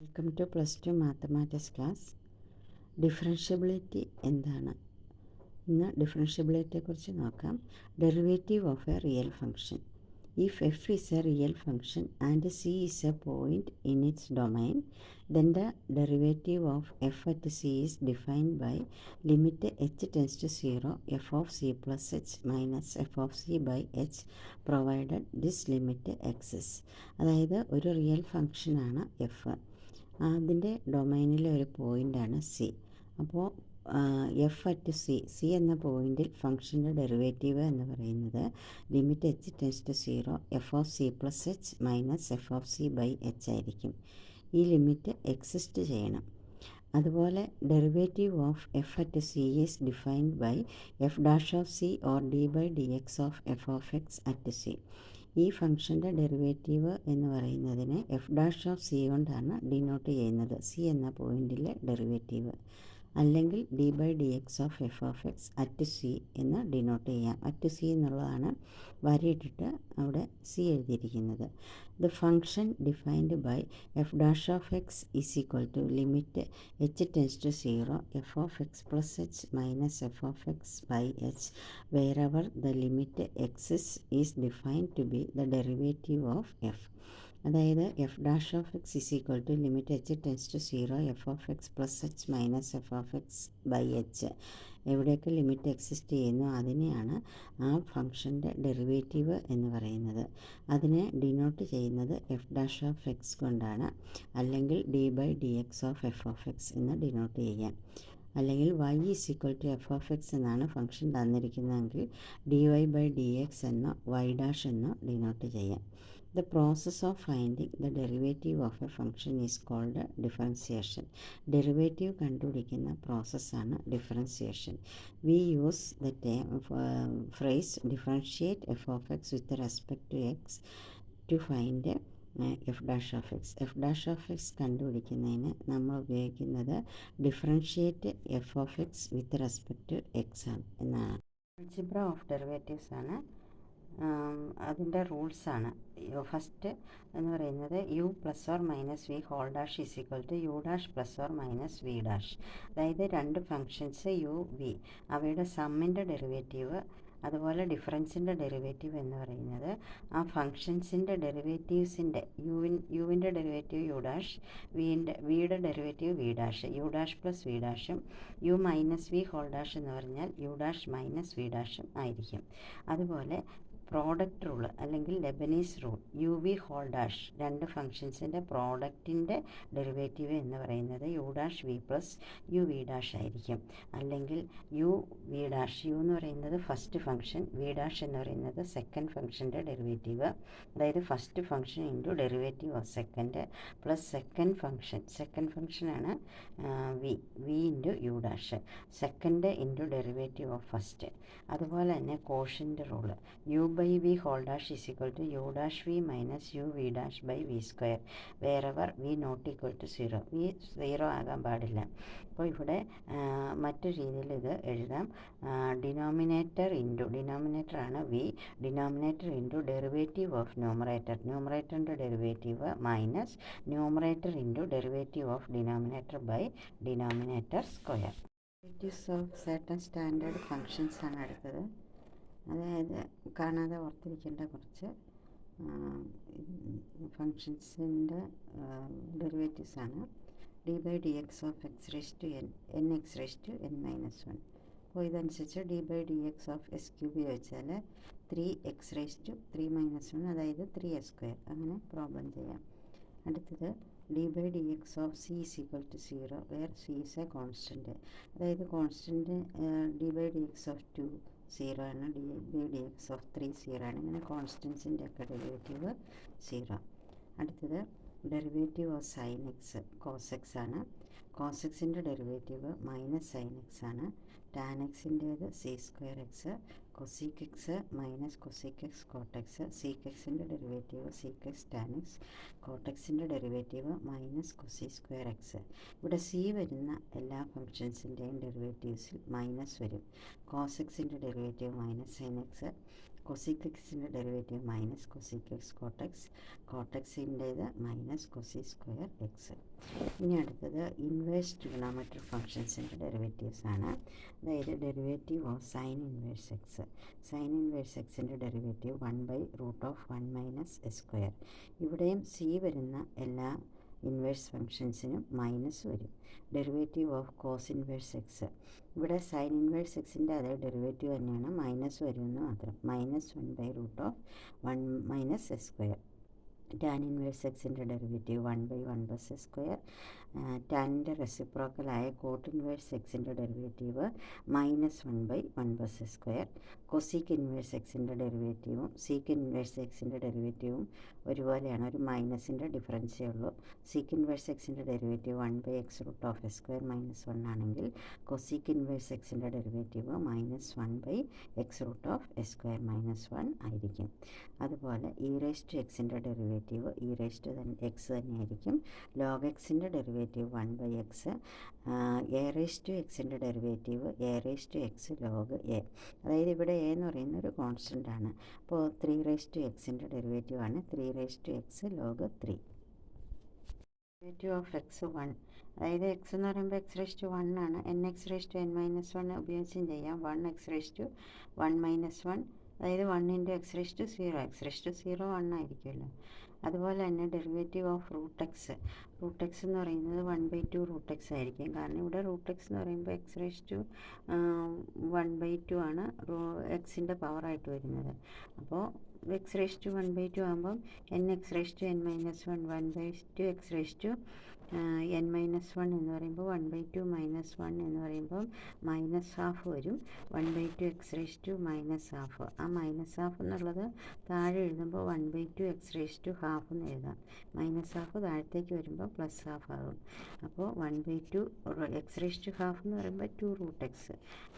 Welcome to +2 mathematics class. Differentiability എന്താണ്? ഇന്ന് ഡിഫറൻഷ്യബിലിറ്റിയെക്കുറിച്ച് നോക്കാം. Derivative of a real function. If f is a real function and c is a point in its domain, then the derivative of f at c is defined by limit h tends to 0 f of c plus h minus f of c by h provided this limit exists. അതായത് ഒരു real ഫംഗ്ഷനാണ് F, അതിൻ്റെ ഡൊമൈനിലെ ഒരു പോയിൻ്റാണ് C. അപ്പോൾ F at C എന്ന പോയിൻറ്റിൽ ഫംഗ്ഷൻ്റെ derivative എന്ന് പറയുന്നത് limit h tends to 0 f of c plus h minus f of c by h ആയിരിക്കും. ഈ ലിമിറ്റ് എക്സിസ്റ്റ് ചെയ്യണം. അതുപോലെ derivative of f at c is defined by f dash of c or d by d x of f of x at c. ഈ ഫംഗ്ഷൻ്റെ derivative എന്ന് പറയുന്നതിനെ f dash of c കൊണ്ടാണ് denote ചെയ്യുന്നത്, c എന്ന പോയിൻറ്റിലെ ഡെറിവേറ്റീവ്. അല്ലെങ്കിൽ d by d x of f of x at c എന്ന് ഡിനോട്ട് ചെയ്യാം. അറ്റ് സി എന്നുള്ളതാണ് വരയിട്ടിട്ട് അവിടെ സി എഴുതിയിരിക്കുന്നത്. The function defined by f dash of x is equal to limit h tends to 0 f of x plus h minus f of x by h wherever the limit exists is defined to be the derivative of f. അതായത് f dash of x is equal to limit h tends to 0 f of x plus h minus f of x by h എവിടെയൊക്കെ limit exist ചെയ്യുന്നു അതിനെയാണ് ആ ഫംഗ്ഷൻ്റെ derivative എന്ന് പറയുന്നത്. അതിനെ denote ചെയ്യുന്നത് F dash of x കൊണ്ടാണ്, അല്ലെങ്കിൽ d by d x of f of x എന്ന് ഡിനോട്ട് ചെയ്യാം. അല്ലെങ്കിൽ y is equal to f of x എന്നാണ് ഫംഗ്ഷൻ തന്നിരിക്കുന്നതെങ്കിൽ d y by d x എന്നോ വൈ ഡാഷ് എന്നോ ഡിനോട്ട് ചെയ്യാം. The process of finding the derivative of a function is called differentiation. Derivative കണ്ടുപിടിക്കുന്ന പ്രോസസ്സാണ് differentiation. We use the phrase differentiate f of x with respect to x to find f dash of x. F dash of x കണ്ടുപിടിക്കുന്നതിന് നമ്മൾ ഉപയോഗിക്കുന്നത് differentiate f of x with respect to x ആണ് എന്നാണ്. Algebra of derivatives ആണ് അതിൻ്റെ റൂൾസാണ്. First എന്ന് പറയുന്നത് u plus or minus v whole dash is equal to u dash plus or minus v dash. അതായത് രണ്ട് ഫങ്ഷൻസ് യു വി അവയുടെ സമ്മിൻ്റെ derivative അതുപോലെ ഡിഫറൻസിൻ്റെ ഡെറിവേറ്റീവ് എന്ന് പറയുന്നത് ആ ഫങ്ഷൻസിൻ്റെ ഡെറിവേറ്റീവ്സിൻ്റെ യുവിൻ്റെ ഡെറിവേറ്റീവ് യു ഡാഷ്, വിയുടെ derivative v dash, u dash plus v ഡാഷും u minus v whole dash എന്ന് പറഞ്ഞാൽ യു ഡാഷ് മൈനസ് വി ഡാഷും ആയിരിക്കും. അതുപോലെ പ്രോഡക്റ്റ് റൂൾ അല്ലെങ്കിൽ Leibniz rule u v whole dash രണ്ട് ഫങ്ഷൻസിൻ്റെ പ്രോഡക്റ്റിൻ്റെ ഡെറിവേറ്റീവ് എന്ന് പറയുന്നത് u dash v plus u v dash ആയിരിക്കും. അല്ലെങ്കിൽ യു വി ഡാഷ്, യു എന്ന് പറയുന്നത് ഫസ്റ്റ് ഫംഗ്ഷൻ, വി ഡാഷ് എന്ന് പറയുന്നത് സെക്കൻഡ് ഫംഗ്ഷൻ്റെ ഡെറിവേറ്റീവ്. അതായത് first function into derivative of second plus second ഫംഗ്ഷനാണ് v into u dash, second into derivative of first. അതുപോലെ തന്നെ quotient rule u by v whole dash is equal to u dash v minus u v dash by v square wherever v not equal to 0. V 0 ആകാൻ പാടില്ല. അപ്പോൾ ഇവിടെ മറ്റു രീതിയിൽ ഇത് എഴുതാം. ഡിനോമിനേറ്ററാണ് v, denominator into derivative of ന്യൂമറേറ്ററിൻ്റെ derivative minus numerator into derivative of denominator by denominator square. Derivatives of certain standard functions ആണ് അടുത്തത്. അതായത് കാണാതെ ഓർത്തിരിക്കേണ്ട കുറച്ച് ഫങ്ഷൻസിൻ്റെ ഡെറിവേറ്റീവ്സാണ്. D by d x of x raise to n x raise to n minus 1. അപ്പോൾ ഇതനുസരിച്ച് d by d x of s cube ചോദിച്ചാൽ 3x റേസ് ടു 3 മൈനസ് 1 അതായത് 3s², അങ്ങനെ പ്രോബ്ലം ചെയ്യാം. അടുത്തത് d by d x of c is equal to 0 where c is a constant. അതായത് constant d by d x of 2 0 ആണ്, d by d x of 3 0 ആണ്. ഇങ്ങനെ കോൺസ്റ്റൻസിൻ്റെ ഒക്കെ ഡെറിവേറ്റീവ് 0. അടുത്തത് derivative of sine x cos x ആണ്. Cos എക്സിൻ്റെ derivative minus sine x ആണ്. ടാൻ എക്സിൻ്റേത് c²x, cosec x minus cosec x cot x, sec എക്സിൻ്റെ derivative seek X tan x, കോട്ടെക്സിൻ്റെ ഡെറിവേറ്റീവ് മൈനസ് കൊസി²x. ഇവിടെ സി വരുന്ന എല്ലാ ഫങ്ഷൻസിൻ്റെയും ഡെറിവേറ്റീവ്സിൽ മൈനസ് വരും. കോസ് എക്സിൻ്റെ derivative minus sine x, cosec എക്സിൻ്റെ derivative minus cosec x cot x, കോട്ടെക്സിൻ്റേത് മൈനസ് കൊസി സ്ക്വയർ എക്സ്. ഇനി അടുത്തത് ഇൻവേഴ്സ് ട്രിഗണോമെട്രിക് ഫംഗ്ഷൻസിൻ്റെ ഡെറിവേറ്റീവ്സ് ആണ്. അതായത് derivative of sine inverse x. Sine inverse എക്സിൻ്റെ ഡെറിവേറ്റീവ് 1/√1 - s². ഇവിടെയും സി വരുന്ന എല്ലാ ഇൻവേഴ്സ് ഫംഗ്ഷൻസിനും മൈനസ് വരും. Derivative of cos inverse x. ഇവിടെ സൈൻ ഇൻവേഴ്സ് എക്സിൻ്റെ അതേ ഡെറിവേറ്റീവ് തന്നെയാണ്, മൈനസ് വരുമെന്ന് മാത്രം. -1/√1 - s². ടാൻ ഇൻവേഴ്സ് എക്സിൻ്റെ ഡെറിവേറ്റീവ് 1/1 ടാനിൻ്റെ റെസിപ്രോക്കലായ കോട്ട് ഇൻവേഴ്സ് എക്സിൻ്റെ ഡെറിവേറ്റീവ് -1/1 കൊസീക്ക് ഇൻവേഴ്സ് എക്സിൻ്റെ ഡെറിവേറ്റീവും സീക്ക് ഇൻവേഴ്സ് എക്സിൻ്റെ ഡെറിവേറ്റീവും ഒരുപോലെയാണ്, ഒരു മൈനസിൻ്റെ ഡിഫറൻസേ ഉള്ളൂ. സീക്ക് ഇൻവേഴ്സ് എക്സിൻ്റെ ഡെറിവേറ്റീവ് 1/(x√(s²) - 1) ആണെങ്കിൽ കൊസീക്ക് ഇൻവേഴ്സ് എക്സിൻ്റെ ഡെറിവേറ്റീവ് -1/(x√(s²) - 1 ആയിരിക്കും. അതുപോലെ e⁻x ഡെറിവേറ്റീവ് e⁻x തന്നെയായിരിക്കും. log xൻ്റെ derivative 1/x, a⁻x derivative a⁻x log a. അതായത് ഇവിടെ a എന്ന് പറയുന്ന ഒരു കോൺസ്റ്റൻ്റ് ആണ്. അപ്പോൾ 3⁻x ഡെറിവേറ്റീവ് ആണ് 3⁻x log 3. Derivative of X 1. അതായത് എക്സ് എന്ന് പറയുമ്പോൾ x⁻1 ആണ്. nx⁻n-1 ഉപയോഗിച്ചും ചെയ്യാം. 1x⁻1 - 1, അതായത് 1 × x⁻0. x⁻0 1 ആയിരിക്കുമല്ലോ. അതുപോലെ തന്നെ ഡെറിവേറ്റീവ് ഓഫ് √x. √x എന്ന് പറയുന്നത് 1/2√x ആയിരിക്കും. കാരണം ഇവിടെ √x എന്ന് പറയുമ്പോൾ x⁻1/2 ആണ് എക്സിൻ്റെ പവറായിട്ട് വരുന്നത്. അപ്പോൾ x⁻1/2 ആകുമ്പം nx⁻n-1 1/2x⁻n-1 എന്ന് പറയുമ്പോൾ 1/2 - 1 എന്ന് പറയുമ്പോൾ -½ വരും. 1/2x⁻⁻². ആ -½ എന്നുള്ളത് താഴെ എഴുതുമ്പോൾ 1/2x⁻½ എന്ന് എഴുതാം. -½ താഴത്തേക്ക് വരുമ്പോൾ +½ ആകും. അപ്പോൾ 1/2 x⁻½ എന്ന് പറയുമ്പോൾ 2√x.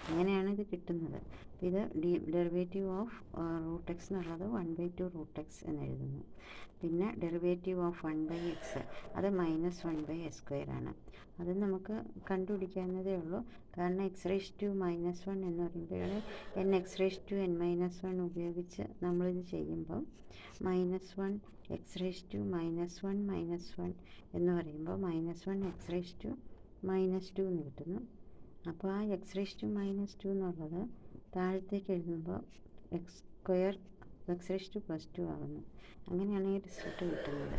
അങ്ങനെയാണ് ഇത് കിട്ടുന്നത്. ഇത് ഡെറിവേറ്റീവ് ഓഫ് √x എന്നുള്ളത് 1/2√x എന്ന് എഴുതുന്നു. പിന്നെ ഡെറിവേറ്റീവ് ഓഫ് 1/x, അത് -1/s² ആണ്. അത് നമുക്ക് കണ്ടുപിടിക്കാവുന്നതേ ഉള്ളൂ. കാരണം x⁻1 എന്ന് പറയുമ്പോൾ nx⁻n-1 ഉപയോഗിച്ച് നമ്മളിത് ചെയ്യുമ്പം -1 x⁻1 - 1 എന്ന് പറയുമ്പോൾ -1 x⁻2 എന്ന് കിട്ടുന്നു. അപ്പോൾ ആ x⁻2 എന്നുള്ളത് താഴത്തേക്ക് എഴുതുമ്പോൾ x² x⁻2 ആകുന്നു. അങ്ങനെയാണ് ഈ റിസൾട്ട് കിട്ടുന്നത്.